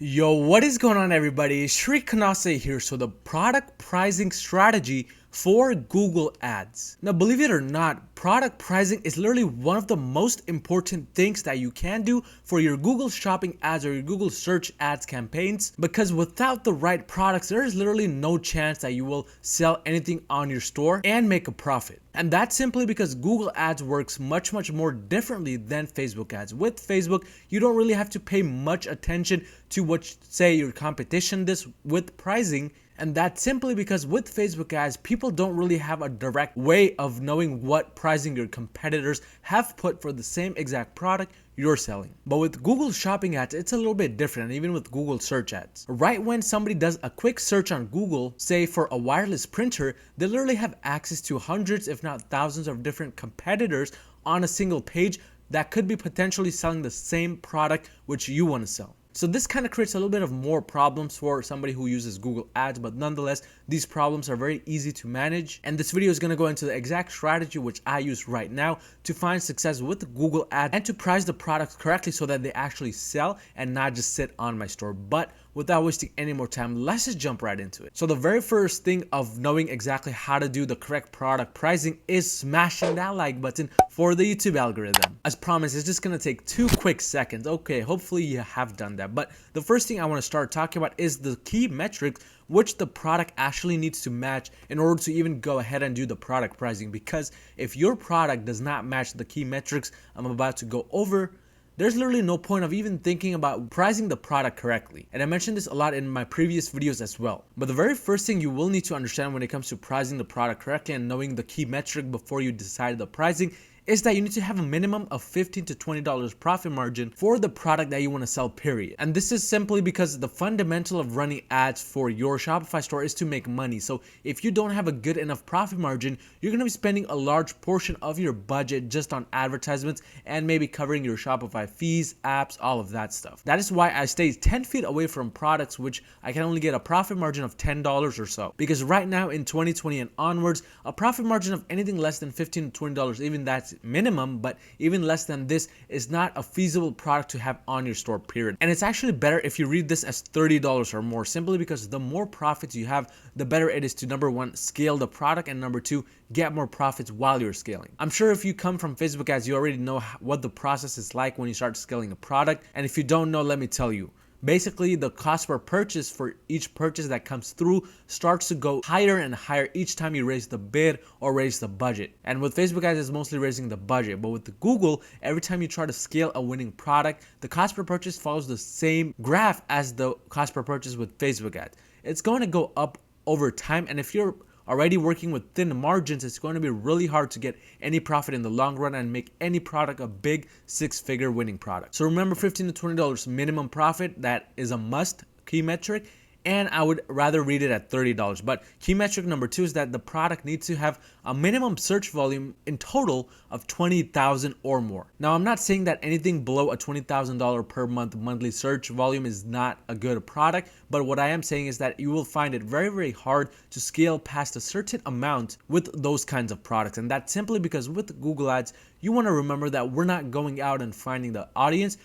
Yo, what is going on everybody? Shri Kanase here. So the product pricing strategy for Google Ads. Now, believe it or not, product pricing is literally one of the most important things that you can do for your Google Shopping ads or your Google search ads campaigns, because without the right products, there is literally no chance that you will sell anything on your store and make a profit. And that's simply because Google Ads works much more differently than Facebook ads. With Facebook, you don't really have to pay much attention to what, say, your competition does with pricing. And that's simply because with Facebook ads, people don't really have a direct way of knowing what pricing your competitors have put for the same exact product you're selling. But with Google Shopping ads, it's a little bit different, and even with Google search ads. Right when somebody does a quick search on Google, say for a wireless printer, they literally have access to hundreds, if not thousands, of different competitors on a single page that could be potentially selling the same product which you want to sell. So this kind of creates a little bit of more problems for somebody who uses Google Ads, but nonetheless, these problems are very easy to manage. And this video is going to go into the exact strategy which I use right now to find success with Google Ads and to price the products correctly so that they actually sell and not just sit on my store. But without wasting any more time, let's just jump right into it. So the very first thing of knowing exactly how to do the correct product pricing is smashing that like button for the YouTube algorithm. As promised, it's just gonna take 2 quick seconds. Okay, hopefully you have done that. But the first thing I want to start talking about is the key metrics which the product actually needs to match in order to even go ahead and do the product pricing. Because if your product does not match the key metrics I'm about to go over, there's literally no point of even thinking about pricing the product correctly. And I mentioned this a lot in my previous videos as well. But the very first thing you will need to understand when it comes to pricing the product correctly and knowing the key metric before you decide the pricing is that you need to have a minimum of $15 to $20 profit margin for the product that you want to sell, period. And this is simply because the fundamental of running ads for your Shopify store is to make money. So if you don't have a good enough profit margin, you're going to be spending a large portion of your budget just on advertisements and maybe covering your Shopify fees, apps, all of that stuff. That is why I stay 10 feet away from products which I can only get a profit margin of $10 or so. Because right now in 2020 and onwards, a profit margin of anything less than $15 to $20, even that's minimum, but even less than this is not a feasible product to have on your store, period. And it's actually better if you read this as $30 or more, simply because the more profits you have, the better it is to, number one, scale the product, and number two, get more profits while you're scaling. I'm sure if you come from Facebook ads, you already know what the process is like when you start scaling a product. And if you don't know, let me tell you. Basically, the cost per purchase for each purchase that comes through starts to go higher and higher each time you raise the bid or raise the budget. And with Facebook ads, it's mostly raising the budget. But with the Google, every time you try to scale a winning product, the cost per purchase follows the same graph as the cost per purchase with Facebook ads. It's going to go up over time. And if you're already working with thin margins, it's going to be really hard to get any profit in the long run and make any product a big 6-figure winning product. So remember, $15 to $20 minimum profit, that is a must key metric. And I would rather read it at $30. But key metric number 2 is that the product needs to have a minimum search volume in total of 20,000 or more. Now, I'm not saying that anything below a $20,000 per month monthly search volume is not a good product, but what I am saying is that you will find it very hard to scale past a certain amount with those kinds of products. And that's simply because with Google Ads, you want to remember that we're not going out and finding the audience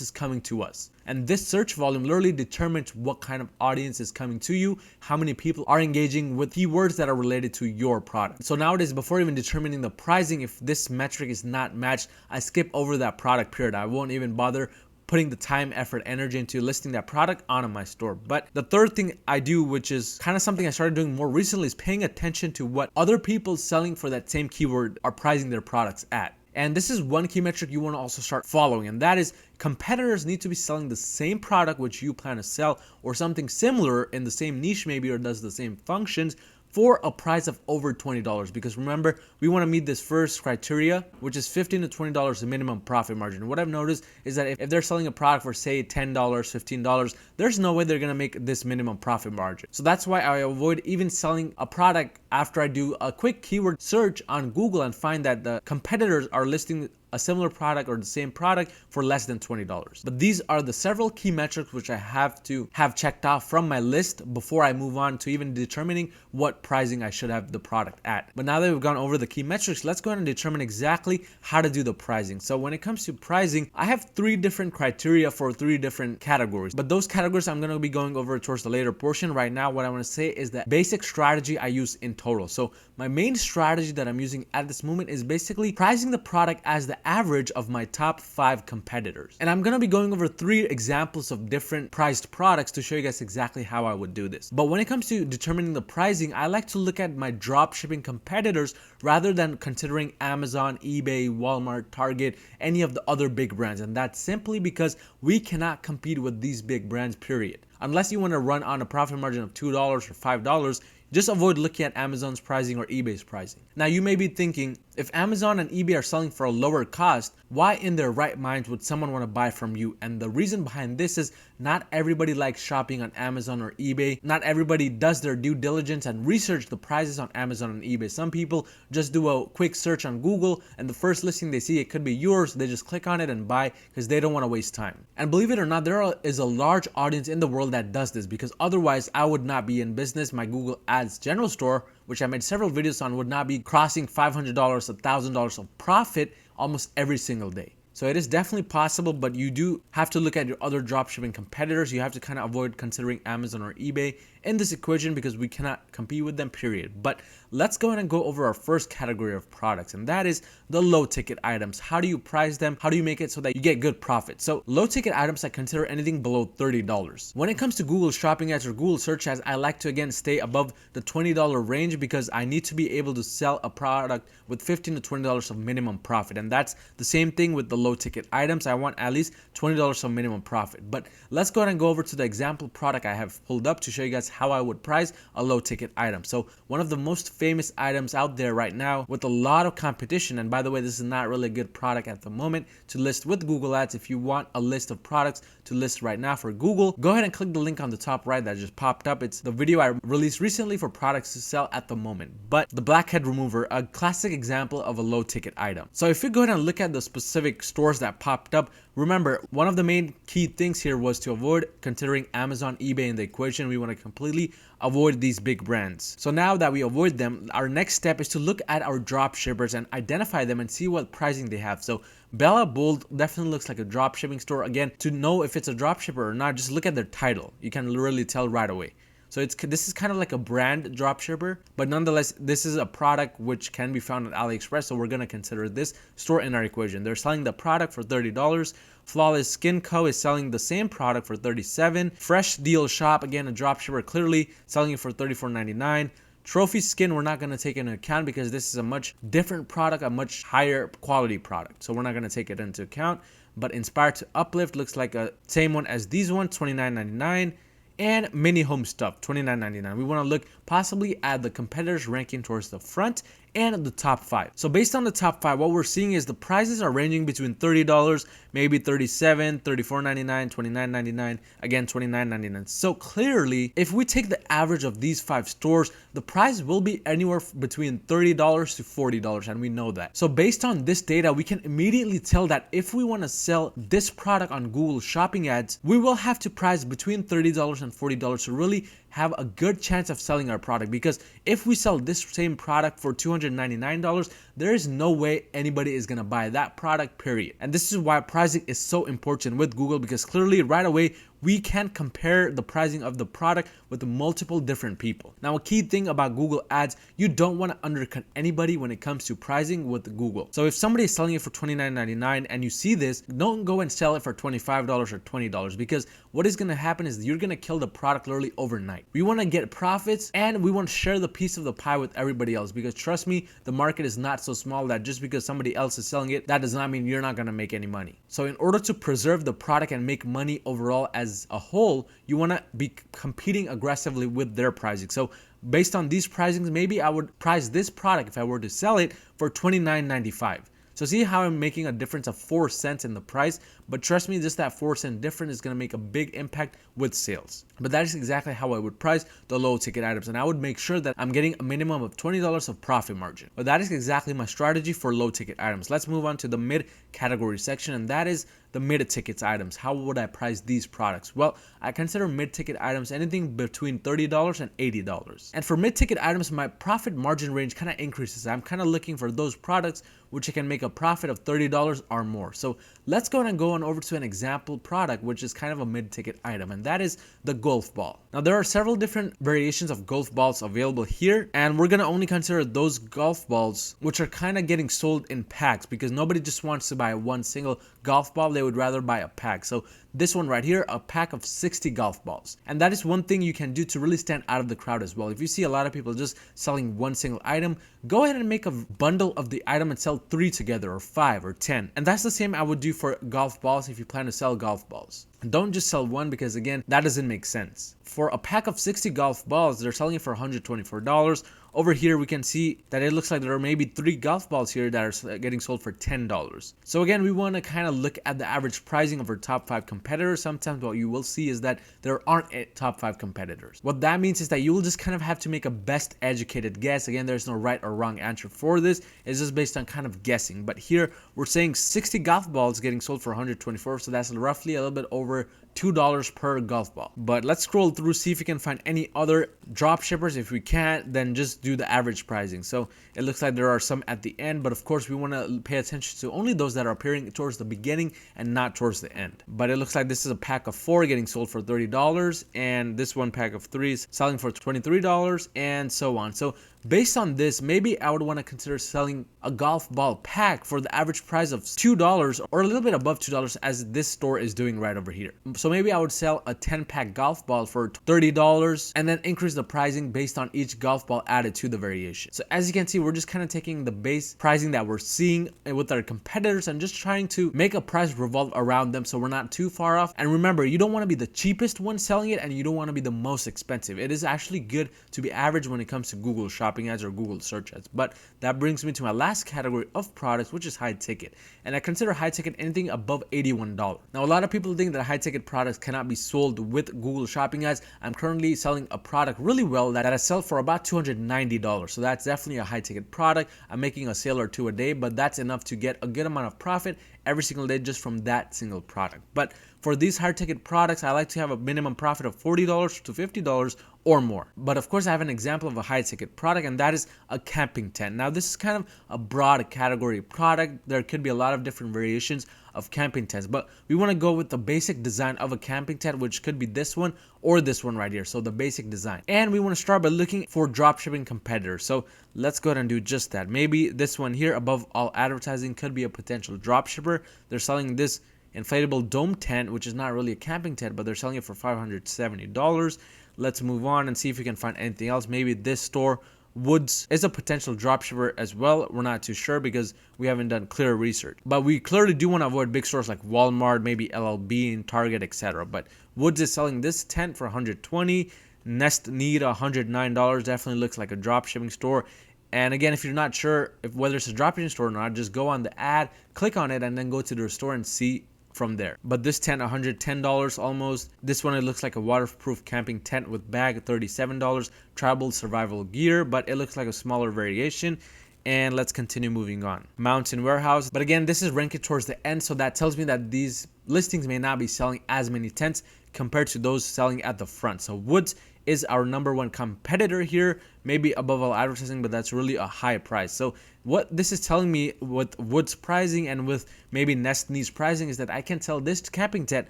is coming to us. And this search volume literally determines what kind of audience is coming to you, how many people are engaging with keywords that are related to your product. So nowadays, before even determining the pricing, if this metric is not matched, I skip over that product, period. I won't even bother putting the time, effort, energy into listing that product on my store. But the third thing I do, which is kind of something I started doing more recently, is paying attention to what other people selling for that same keyword are pricing their products at. And this is one key metric you want to also start following, and that is competitors need to be selling the same product which you plan to sell, or something similar in the same niche maybe, or does the same functions, for a price of over $20. Because remember, we want to meet this first criteria, which is $15 to $20 minimum profit margin. What I've noticed is that if they're selling a product for, say, $10, $15, there's no way they're going to make this minimum profit margin. So that's why I avoid even selling a product after I do a quick keyword search on Google and find that the competitors are listing a similar product or the same product for less than $20. But these are the several key metrics which I have to have checked off from my list before I move on to even determining what pricing I should have the product at. But now that we've gone over the key metrics, let's go ahead and determine exactly how to do the pricing. So when it comes to pricing, I have 3 different criteria for 3 different categories, but those categories I'm going to be going over towards the later portion. Right now, what I want to say is that basic strategy I use in total. So my main strategy that I'm using at this moment is basically pricing the product as the average of my top 5 competitors. And I'm going to be going over 3 examples of different priced products to show you guys exactly how I would do this. But when it comes to determining the pricing, I like to look at my drop shipping competitors rather than considering Amazon, eBay, Walmart, Target, any of the other big brands. And that's simply because we cannot compete with these big brands, period. Unless you want to run on a profit margin of $2 or $5, just avoid looking at Amazon's pricing or eBay's pricing. Now you may be thinking, if Amazon and eBay are selling for a lower cost, why in their right minds would someone want to buy from you? And the reason behind this is not everybody likes shopping on Amazon or eBay. Not everybody does their due diligence and research the prices on Amazon and eBay. Some people just do a quick search on Google and the first listing they see, it could be yours. They just click on it and buy because they don't want to waste time. And believe it or not, there is a large audience in the world that does this, because otherwise I would not be in business. My Google Ads general store, which I made several videos on, would not be crossing $500, $1,000 of profit almost every single day. So it is definitely possible, but you do have to look at your other dropshipping competitors. You have to kind of avoid considering Amazon or eBay in this equation because we cannot compete with them, period. But let's go ahead and go over our first category of products, and that is the low ticket items. How do you price them? How do you make it so that you get good profit? So low ticket items, I consider anything below $30. When it comes to Google Shopping Ads or Google Search Ads, I like to again stay above the $20 range because I need to be able to sell a product with $15 to $20 of minimum profit. And that's the same thing with the low ticket items. I want at least $20 of minimum profit. But let's go ahead and go over to the example product I have pulled up to show you guys how I would price a low ticket item. So one of the most famous items out there right now with a lot of competition, and by the way, this is not really a good product at the moment to list with Google Ads. If you want a list of products to list right now for Google, go ahead and click the link on the top right that just popped up. It's the video I released recently for products to sell at the moment. But the blackhead remover, a classic example of a low ticket item. So if you go ahead and look at the specific stores that popped up, remember, one of the main key things here was to avoid considering Amazon, eBay in the equation. We want to completely avoid these big brands. So now that we avoid them, our next step is to look at our drop shippers and identify them and see what pricing they have. So Bella Bold definitely looks like a drop shipping store. Again, to know if it's a drop shipper or not, just look at their title. You can really tell right away. So this is kind of like a brand dropshipper, but nonetheless, this is a product which can be found at AliExpress. So we're going to consider this store in our equation. They're selling the product for $30. Flawless Skin Co. is selling the same product for $37. Fresh Deal Shop, again, a dropshipper, clearly selling it for $34.99. Trophy Skin, we're not going to take into account because this is a much different product, a much higher quality product. So we're not going to take it into account. But Inspired to Uplift looks like a same one as these ones, $29.99. And Mini Home Stuff, $29.99. We want to look possibly at the competitors ranking towards the front and the top 5. So based on the top 5, what we're seeing is the prices are ranging between $30, maybe $37, $34.99, $29.99, again $29.99. So clearly, if we take the average of these 5 stores, the price will be anywhere between $30 to $40, and we know that. So based on this data, we can immediately tell that if we want to sell this product on Google Shopping Ads, we will have to price between $30 and $40 to really have a good chance of selling our product. Because if we sell this same product for $299, there is no way anybody is going to buy that product, period. And this is why pricing is so important with Google, because clearly right away we can compare the pricing of the product with multiple different people. Now, a key thing about Google Ads, you don't want to undercut anybody when it comes to pricing with Google. So if somebody is selling it for $29.99 and you see this, don't go and sell it for $25 or $20, because what is going to happen is you're going to kill the product literally overnight. We want to get profits and we want to share the piece of the pie with everybody else, because trust me, the market is not so small that just because somebody else is selling it, that does not mean you're not going to make any money. So in order to preserve the product and make money overall as a whole, you want to be competing aggressively with their pricing. So based on these pricings, maybe I would price this product, if I were to sell it, for $29.95. So see how I'm making a difference of 4 cents in the price, but trust me, just that 4 cent difference is going to make a big impact with sales. But that is exactly how I would price the low ticket items, and I would make sure that I'm getting a minimum of $20 of profit margin. But that is exactly my strategy for low ticket items. Let's move on to the mid category section, and that is the mid ticket items. How would I price these products? Well, I consider mid ticket items anything between $30 and $80. And for mid ticket items, my profit margin range kind of increases. I'm kind of looking for those products which I can make a profit of $30 or more. So let's go ahead and go on over to an example product, which is kind of a mid-ticket item, and that is the golf ball. Now, there are several different variations of golf balls available here, and we're gonna only consider those golf balls which are kind of getting sold in packs, because nobody just wants to buy one single golf ball. They would rather buy a pack. So this one right here, a pack of 60 golf balls. And that is one thing you can do to really stand out of the crowd as well. If you see a lot of people just selling one single item, go ahead and make a bundle of the item and sell 3 together, or 5 or 10. And that's the same I would do for golf balls if you plan to sell golf balls. Don't just sell one, because again, that doesn't make sense. For a pack of 60 golf balls, they're selling it for $124. Over here, we can see that it looks like there are maybe 3 golf balls here that are getting sold for $10. So again, we want to kind of look at the average pricing of our top 5 competitors. Sometimes what you will see is that there aren't top 5 competitors. What that means is that you will just kind of have to make a best educated guess. Again, there's no right or wrong answer for this. It's just based on kind of guessing. But here, we're saying 60 golf balls getting sold for $124. So that's roughly a little bit over $2 per golf ball. But let's scroll through, see if we can find any other drop shippers. If we can't, then just do the average pricing. So it looks like there are some at the end, but of course we want to pay attention to only those that are appearing towards the beginning and not towards the end. But it looks like this is a pack of 4 getting sold for $30, and this one pack of 3 is selling for $23, and so on. So based on this, maybe I would want to consider selling a golf ball pack for the average price of $2 or a little bit above $2, as this store is doing right over here. So maybe I would sell a 10-pack golf ball for $30 and then increase the pricing based on each golf ball added to the variation. So as you can see, we're just kind of taking the base pricing that we're seeing with our competitors and just trying to make a price revolve around them so we're not too far off. And remember, you don't want to be the cheapest one selling it, and you don't want to be the most expensive. It is actually good to be average when it comes to Google Shopping ads or Google search ads. But that brings me to my last category of products, which is high ticket. And I consider high ticket anything above $81. Now, a lot of people think that high ticket products cannot be sold with Google Shopping ads. I'm currently selling a product really well that I sell for about $290. So that's definitely a high ticket product. I'm making a sale or 2 a day, but that's enough to get a good amount of profit every single day just from that single product. But for these high ticket products, I like to have a minimum profit of $40 to $50 or more. But of course, I have an example of a high ticket product, and that is a camping tent. Now, this is kind of a broad category product. There could be a lot of different variations of camping tents, but we want to go with the basic design of a camping tent, which could be this one or this one right here. So the basic design. And we want to start by looking for dropshipping competitors. So let's go ahead and do just that. Maybe this one here above all advertising could be a potential dropshipper. They're selling this inflatable dome tent, which is not really a camping tent, but they're selling it for $570. Let's move on and see if we can find anything else. Maybe this store, Woods, is a potential dropshipper as well. We're not too sure because we haven't done clear research. But we clearly do want to avoid big stores like Walmart, maybe LL Bean, Target, etc. But Woods is selling this tent for $120. Nest Need $109. Definitely looks like a dropshipping store. And again, if you're not sure whether it's a dropshipping store or not, just go on the ad, click on it, and then go to the store and see from there. But this tent, $110 almost. This one, it looks like a waterproof camping tent with bag, $37. Tribal survival gear, but it looks like a smaller variation. And let's continue moving on. Mountain Warehouse. But again, this is ranked towards the end, so that tells me that these listings may not be selling as many tents compared to those selling at the front. So Woods is our #1 competitor here, maybe above all advertising, but that's really a high price. So what this is telling me with Woods pricing and with maybe Nest Needs pricing is that I can sell this camping tent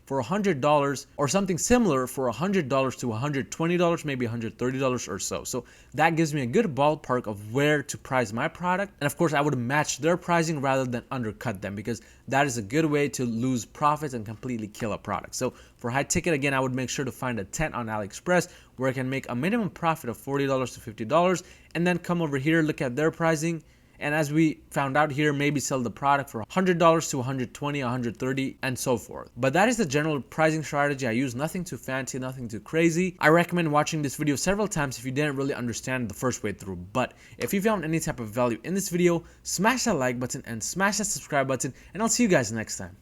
for $100 or something similar for $100 to $120, maybe $130 or so. So that gives me a good ballpark of where to price my product. And of course, I would match their pricing rather than undercut them, because that is a good way to lose profits and completely kill a product. So for high ticket, again, I would make sure to find a tent on AliExpress where I can make a minimum profit of $40 to $50, and then come over here, look at their pricing, and as we found out here, maybe sell the product for $100 to $120, $130, and so forth. But that is the general pricing strategy I use. Nothing too fancy, nothing too crazy. I recommend watching this video several times if you didn't really understand the first way through. But if you found any type of value in this video, smash that like button and smash that subscribe button, and I'll see you guys next time.